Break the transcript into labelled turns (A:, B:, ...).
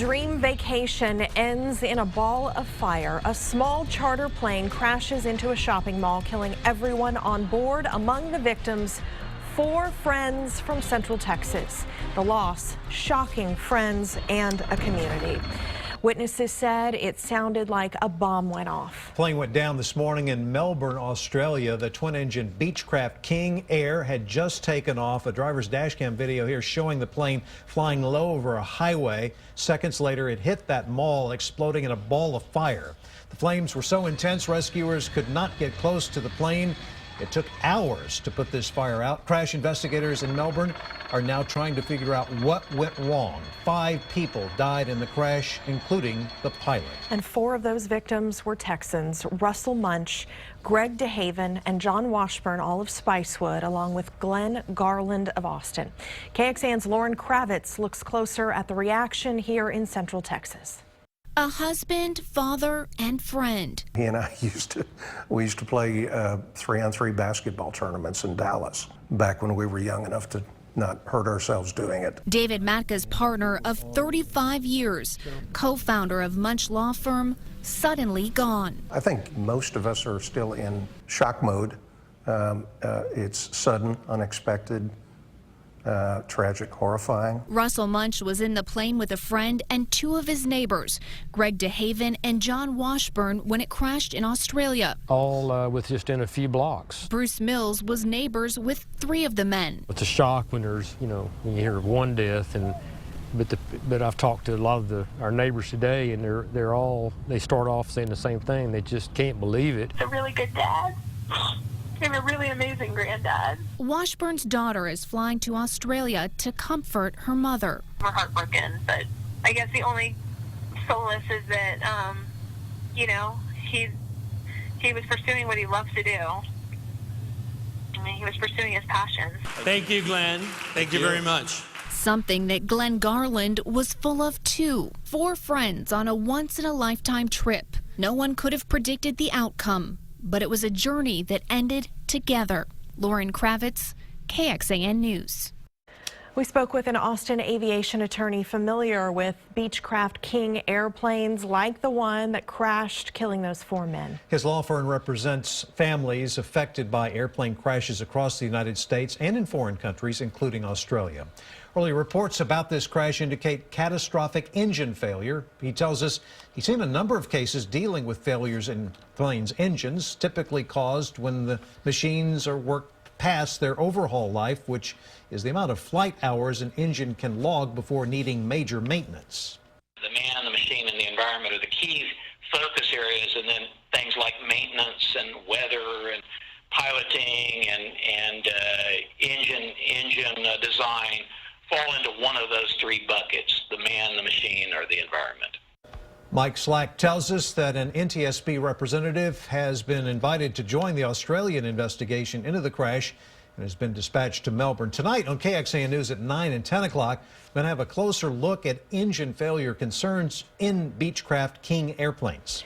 A: dream vacation ends in a ball of fire. A small charter plane crashes into a shopping mall, killing everyone on board. Among the victims, 4 friends from Central Texas. The loss, shocking friends and a community. Witnesses said it sounded like a bomb went off.
B: Plane went down this morning in Melbourne, Australia. The twin-engine Beechcraft King Air had just taken off. A driver's dashcam video here showing the plane flying low over a highway. Seconds later, it hit that mall, exploding in a ball of fire. The flames were so intense, rescuers could not get close to the plane. It took hours to put this fire out. Crash investigators in Melbourne are now trying to figure out what went wrong. 5 people died in the crash, including the pilot.
A: And 4 of those victims were Texans: Russell Munch, Greg DeHaven, and John Washburn, all of Spicewood, along with Glenn Garland of Austin. KXAN's Lauren Kravitz looks closer at the reaction here in Central Texas.
C: A husband, father, and friend.
D: He and I used to play 3-on-3 basketball tournaments in Dallas back when we were young enough to not hurt ourselves doing it.
C: David Matka's partner of 35 years, co-founder of Munch Law Firm, suddenly gone.
D: I think most of us are still in shock mode. It's sudden, unexpected, tragic, horrifying.
C: Russell Munch was in the plane with a friend and 2 of his neighbors, Greg DeHaven and John Washburn, when it crashed in Australia.
E: All within a few blocks.
C: Bruce Mills was neighbors with 3 of the men.
E: It's a shock when there's, when you hear of one death, but I've talked to a lot of our neighbors today, and they start off saying the same thing. They just can't believe it.
F: A really good dad. And a really amazing granddad.
C: Washburn's daughter is flying to Australia to comfort her mother.
F: We're heartbroken, but I guess the only solace is that, he was pursuing what he loves to do. I mean, he was pursuing his passions.
G: Thank you, Glenn. Thank you very much.
C: Something that Glenn Garland was full of too. 4 friends on a once-in-a-lifetime trip. No one could have predicted the outcome, but it was a journey that ended together. Lauren Kravitz, KXAN News.
A: We spoke with an Austin aviation attorney familiar with Beechcraft King airplanes like the one that crashed, killing those 4 men.
B: His law firm represents families affected by airplane crashes across the United States and in foreign countries, including Australia. Early reports about this crash indicate catastrophic engine failure. He tells us he's seen a number of cases dealing with failures in planes' engines, typically caused when the machines are worked past their overhaul life, which is the amount of flight hours an engine can log before needing major maintenance.
H: The man, the machine, and the environment are the key focus areas, and then things like maintenance and weather and piloting and engine design fall into one of those 3 buckets: the man, the machine, or the environment.
B: Mike Slack tells us that an NTSB representative has been invited to join the Australian investigation into the crash and has been dispatched to Melbourne. Tonight on KXAN News at 9 and 10 o'clock, we're going to have a closer look at engine failure concerns in Beechcraft King airplanes.